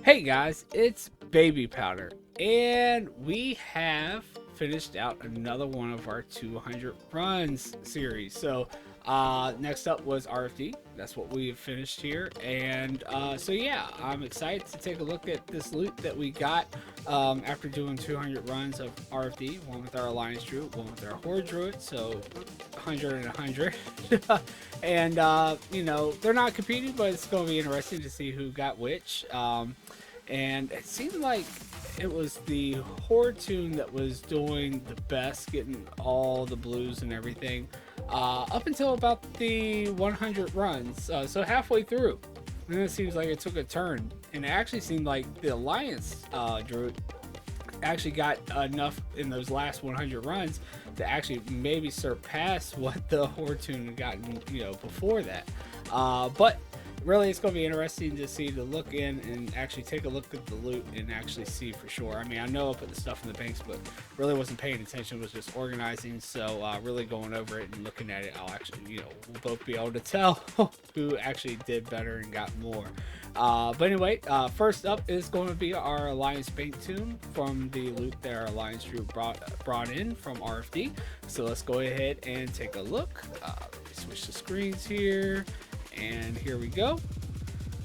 Hey guys, it's Babypowder, and we have finished out another one of our 200 runs series. Next up was RFD. That's what we have finished here, and so yeah, I'm excited to take a look at this loot that we got after doing 200 runs of RFD. One with our Alliance Druid, one with our Horde Druid. So 100 and 100. And you know, they're not competing, but it's going to be interesting to see who got which. And it seemed like it was the Horde tune that was doing the best, getting all the blues and everything, up until about the 100 runs. So halfway through, and then it seems like it took a turn, and it actually seemed like the Alliance Druid actually got enough in those last 100 runs to actually maybe surpass what the Horde tune had gotten, you know, before that. But really, it's going to be interesting to see, to look in and actually take a look at the loot and actually see for sure. I mean, I know I put the stuff in the banks, but really wasn't paying attention, was just organizing. So really going over it and looking at it, I'll actually, you know, we'll both be able to tell who actually did better and got more. But anyway, first up is going to be our Alliance Bank tune from the loot that our Alliance Druid brought in from RFD. So let's go ahead and take a look. Let me switch the screens here. And here we go.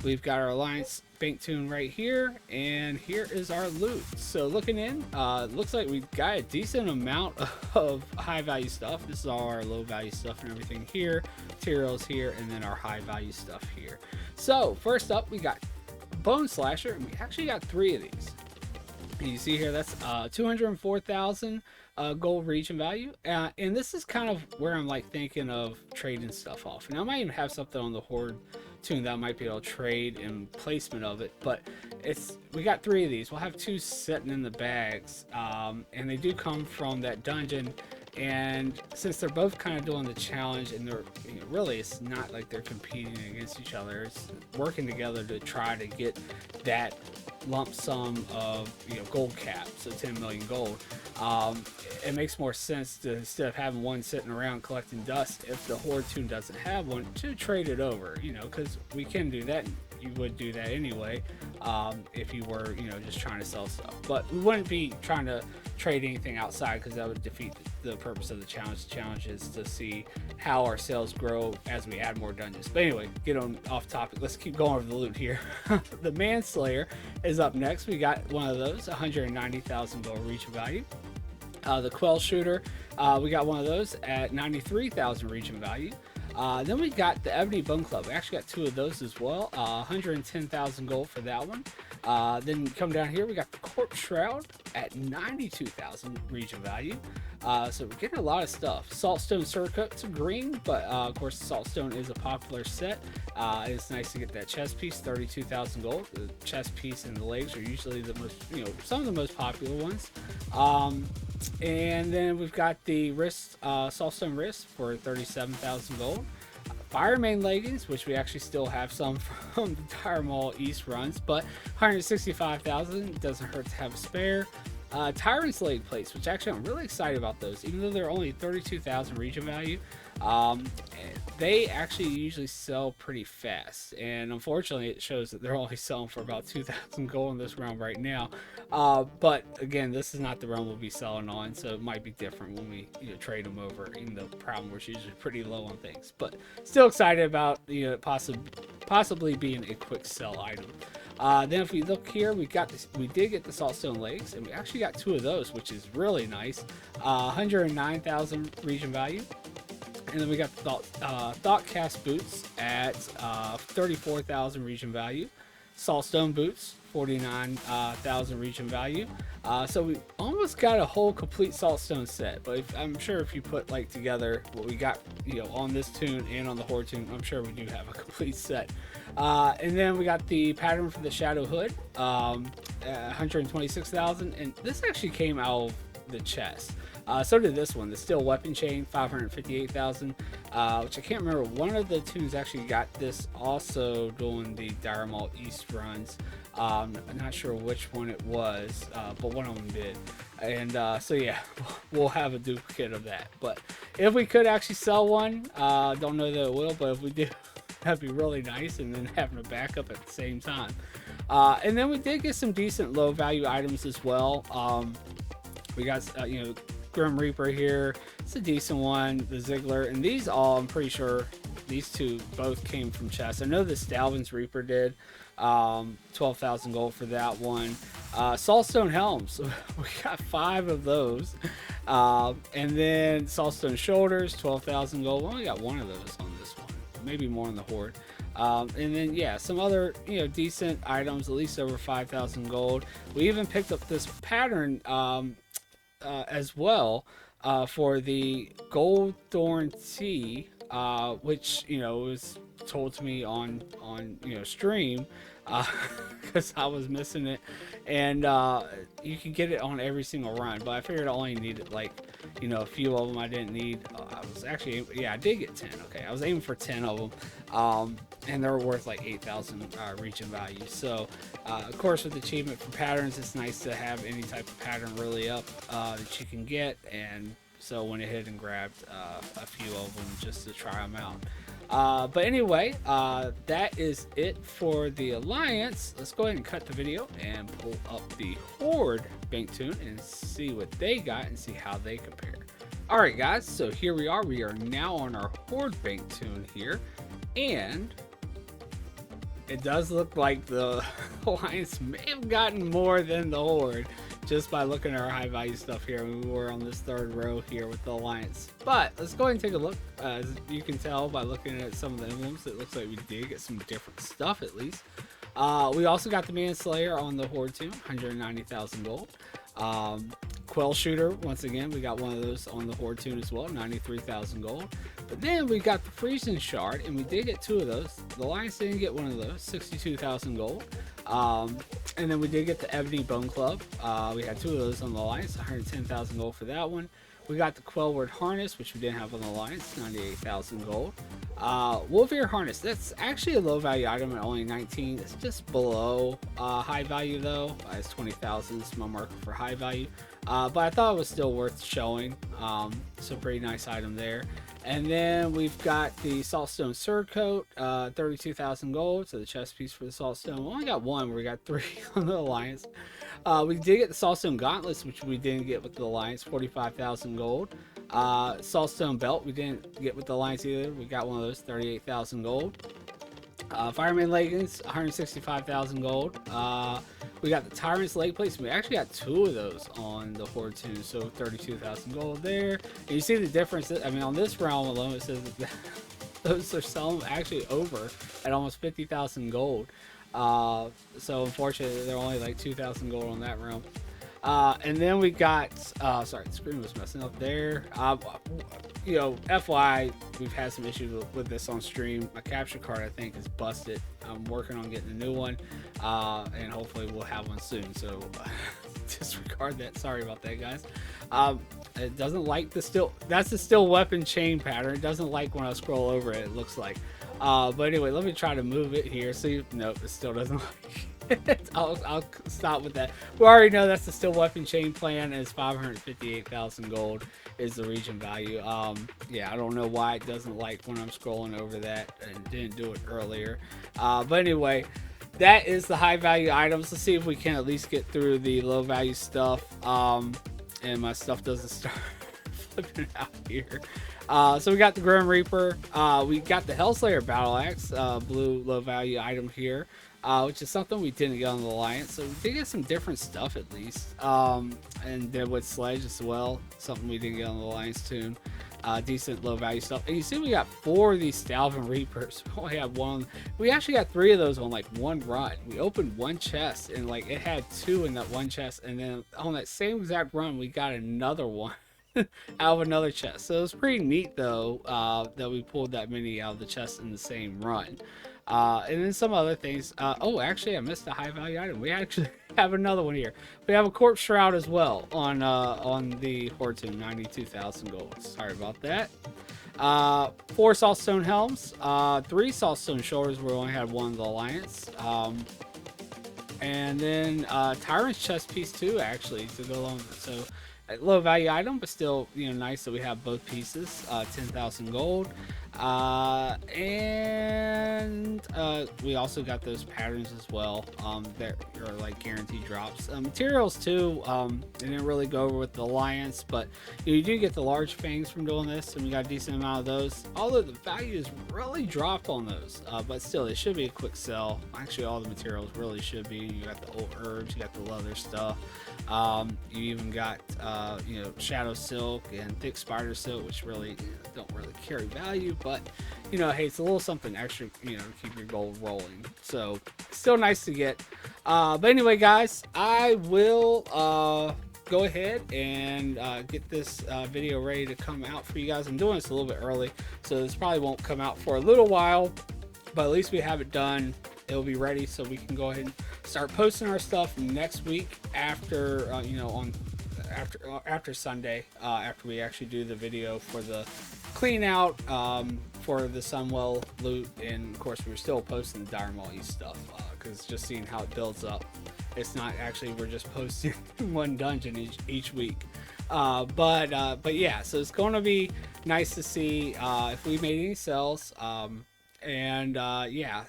We've got our Alliance Bank tune right here, and here is our loot. So looking in, looks like we've got a decent amount of high value stuff. This is all our low value stuff and everything here, materials here, and then our high value stuff here. So first up, we got Bone Slasher, and we actually got 3 of these. And you see here, that's 204,000 gold region value, and this is kind of where I'm like thinking of trading stuff off. And I might even have something on the Horde tune that I might be able to trade and placement of it, but we got 3 of these. We'll have 2 sitting in the bags, and they do come from that dungeon. And since they're both kind of doing the challenge, and they're, you know, really, it's not like they're competing against each other, it's working together to try to get that lump sum of, you know, gold cap, so 10 million gold. It makes more sense to, instead of having one sitting around collecting dust, if the Horde tune doesn't have one, to trade it over, you know, because we can do that. You would do that anyway, if you were, you know, just trying to sell stuff. But we wouldn't be trying to trade anything outside, because that would defeat the purpose of the challenge. The challenge is to see how our sales grow as we add more dungeons. But anyway, get on off topic. Let's keep going over the loot here. The Manslayer is up next. We got one of those, 190,000 gold region value. The Quell Shooter, we got one of those at 93,000 region value. Then we got the Ebony Bone Club. We actually got 2 of those as well. 110,000 gold for that one. Then come down here, we got the Corpse Shroud at 92,000 region value. So we're getting a lot of stuff. Saltstone Surcoat's green, but of course Saltstone is a popular set. It's nice to get that chest piece, 32,000 gold. The chest piece and the legs are usually the most, you know, some of the most popular ones. And then we've got the wrist, Saltstone wrist for 37,000 gold. Fireman leggings, which we actually still have some from the Dire Mall East runs, but 165,000, doesn't hurt to have a spare. Tyrant's leg plates, which actually I'm really excited about those, even though they're only 32,000 region value. They actually usually sell pretty fast, and unfortunately it shows that they're only selling for about 2,000 gold in this round right now. But again, this is not the round we'll be selling on, so it might be different when we, you know, trade them over, even though the problem was usually pretty low on things. But still excited about, you know, possibly being a quick sell item. Then if we look here, we did get the Saltstone legs, and we actually got 2 of those, which is really nice. 109,000 region value. And then we got the Thoughtcast boots at 34,000 region value. Saltstone boots, 49,000 region value. So we almost got a whole complete Saltstone set. But I'm sure if you put like together what we got, you know, on this tune and on the Horde tune, I'm sure we do have a complete set. And then we got the pattern for the Shadow Hood, 126,000, and this actually came out of the chest. So did this one, the Steel Weapon Chain, 558,000, which I can't remember. One of the tunes actually got this also doing the Dire Mall East runs. I'm not sure which one it was, but one of them did. And so yeah, we'll have a duplicate of that. But if we could actually sell one, don't know that it will, but if we do, that'd be really nice, and then having a backup at the same time. And then we did get some decent low value items as well. We got, Grim Reaper here. It's a decent one. The Ziggler. And these all, I'm pretty sure these two both came from chests. I know the Stalvin's Reaper did. 12,000 gold for that one. Saltstone Helms. We got 5 of those. And then Saltstone Shoulders, 12,000 gold. We only got 1 of those on this one. Maybe more on the Horde. And then, yeah, some other, decent items, at least over 5,000 gold. We even picked up this pattern as well for the Gold Thorn Tea, which, was told to me on stream, because I was missing it. And you can get it on every single run, but I figured I only needed like a few of them. I didn't need, I was actually, I did get 10. Okay, I was aiming for 10 of them, and they're worth like 8,000 region value. So of course, with the achievement for patterns, it's nice to have any type of pattern really up that you can get. And so went ahead and grabbed a few of them just to try them out. But anyway, that is it for the Alliance. Let's go ahead and cut the video and pull up the Horde bank tune and see what they got and see how they compare. Alright guys, so here we are. We are now on our Horde bank tune here, and it does look like the Alliance may have gotten more than the Horde just by looking at our high value stuff here. We were on this 3rd row here with the Alliance, but let's go ahead and take a look. As you can tell by looking at some of the emblems, it looks like we did get some different stuff at least. We also got the Manslayer on the Horde tune, 190,000 gold. Quell Shooter, once again, we got one of those on the Horde tune as well, 93,000 gold. But then we got the Freezing Shard, and we did get 2 of those. The Alliance didn't get one of those, 62,000 gold. And then we did get the Ebony Bone Club. We had 2 of those on the Alliance, 110,000 gold for that one. We got the Quellward Harness, which we didn't have on the Alliance, 98,000 gold. Wolfear Harness, that's actually a low value item at only 19. It's just below high value though. It's 20,000, it's my marker for high value. But I thought it was still worth showing. So pretty nice item there. And then we've got the Saltstone Sword Coat, 32,000 gold. So the chest piece for the Saltstone. We only got 1, we got 3 on the Alliance. We did get the Saltstone Gauntlets, which we didn't get with the Alliance, 45,000 gold. Saltstone Belt, we didn't get with the Alliance either. We got one of those, 38,000 gold. Fireman Leggings, 165,000 gold. We got the Tyrant's Leg Plates. We actually got 2 of those on the Horde too, so 32,000 gold there. And you see the difference. I mean, on this realm alone, it says that those are selling actually over at almost 50,000 gold. So unfortunately, they're only like 2,000 gold on that realm. And then we got, sorry, the screen was messing up there. FYI, we've had some issues with this on stream. My capture card, I think, is busted. I'm working on getting a new one, and hopefully we'll have one soon. So disregard that. Sorry about that, guys. It doesn't like that's the still weapon chain pattern. It doesn't like when I scroll over it, it looks like. But anyway, let me try to move it here. See, nope, it still doesn't like it. I'll stop with that. We already know that's the still weapon chain plan, and it's 558,000 gold is the region value. Yeah, I don't know why it doesn't like when I'm scrolling over that and didn't do it earlier. But anyway, that is the high value items. Let's see if we can at least get through the low value stuff. And my stuff doesn't start flipping out here. So we got the Grim Reaper. We got the Hellslayer Battle Axe, blue low value item here, which is something we didn't get on the Alliance. So we did get some different stuff at least. And Deadwood Sledge as well, something we didn't get on the Alliance tune. Decent low value stuff. And you see we got 4 of these Stalvin Reapers. We only have 1. We actually got 3 of those on like 1 run. We opened 1 chest and like it had 2 in that 1 chest, and then on that same exact run we got another one out of another chest. So it was pretty neat though, that we pulled that many out of the chest in the same run. And then some other things. Oh, actually I missed a high value item. We actually have another one here. We have a Corpse Shroud as well on the Horde tune, 92,000 gold. Sorry about that. 4 Saltstone Helms, 3 Saltstone Shoulders. We only had 1 of the Alliance. And then Tyrant's chest piece too, actually, to go along with it. So low value item, but still, nice that we have both pieces. 10,000 gold. And we also got those patterns as well, that are like guaranteed drops. Materials too, they didn't really go over with the alliance, but you do get the large fangs from doing this, and we got a decent amount of those, although the value is really dropped on those, but still it should be a quick sell. Actually, all the materials really should be. You got the old herbs, you got the leather stuff, you even got you know, shadow silk and thick spider silk, which really don't really carry value, but you know, hey, it's a little something extra, you know, to keep your gold rolling. So still nice to get. But anyway, guys, I will go ahead and get this video ready to come out for you guys. I'm doing this a little bit early, so this probably won't come out for a little while, but at least we have it done. It'll be ready, so we can go ahead and start posting our stuff next week after you know, on after Sunday, after we actually do the video for the clean out, for the Sunwell loot. And of course we're still posting the Dire Maul East stuff, because just seeing how it builds up. It's not actually, we're just posting one dungeon each week, but yeah, so it's going to be nice to see if we made any sales, and yeah,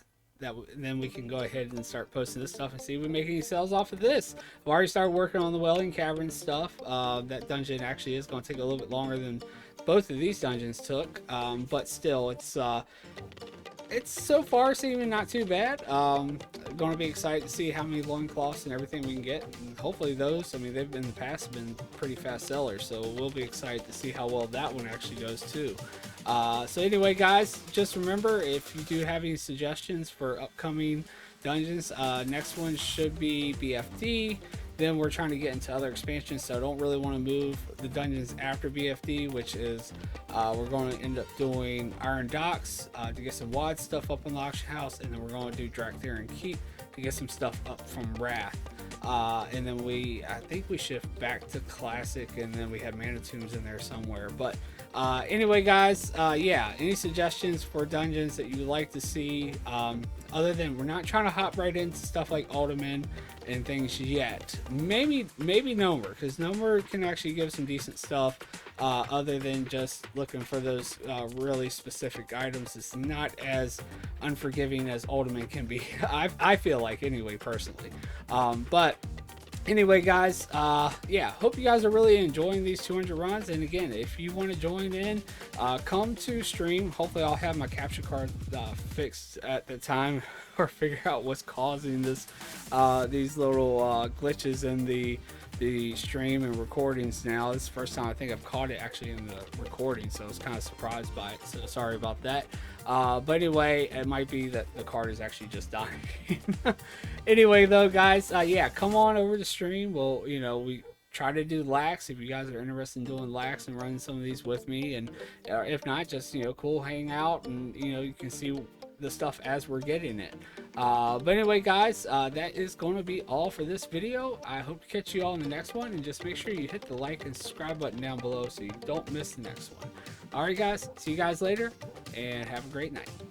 then we can go ahead and start posting this stuff and see if we make any sales off of this. I've already started working on the Welling Cavern stuff. That dungeon actually is going to take a little bit longer than both of these dungeons took, but still, it's so far seeming not too bad. Going to be excited to see how many loincloths and everything we can get, and hopefully those, I mean, they've been in the past been pretty fast sellers, so we'll be excited to see how well that one actually goes too. So anyway, guys, just remember, if you do have any suggestions for upcoming dungeons, next one should be BFD. Then we're trying to get into other expansions, so I don't really want to move the dungeons after BFD, which is we're going to end up doing Iron Docks to get some WOD stuff up in the auction house, and then we're going to do Draktherian Keep to get some stuff up from Wrath. And then I think we shift back to Classic, and then we have Mana Tombs in there somewhere. But anyway, guys, yeah, any suggestions for dungeons that you would like to see, other than, we're not trying to hop right into stuff like Ultiman and things yet. Maybe Nomer, because Nomer can actually give some decent stuff, other than just looking for those really specific items. It's not as unforgiving as Ultiman can be. I feel like, anyway, personally. But anyway, guys, yeah, hope you guys are really enjoying these 200 runs. And again, if you want to join in, come to stream. Hopefully I'll have my capture card fixed at the time, or figure out what's causing this these little glitches in the stream and recordings. Now this is the first time I think I've caught it actually in the recording, so I was kind of surprised by it, so sorry about that. But anyway, it might be that the card is actually just dying. Anyway though, guys, yeah, come on over to stream. Well, you know, we try to do lax if you guys are interested in doing lax and running some of these with me, and if not, just, you know, cool, hang out, and you know, you can see the stuff as we're getting it. But anyway, guys, that is going to be all for this video. I hope to catch you all in the next one, and just make sure you hit the like and subscribe button down below so you don't miss the next one. Alright, guys, see you guys later, and have a great night.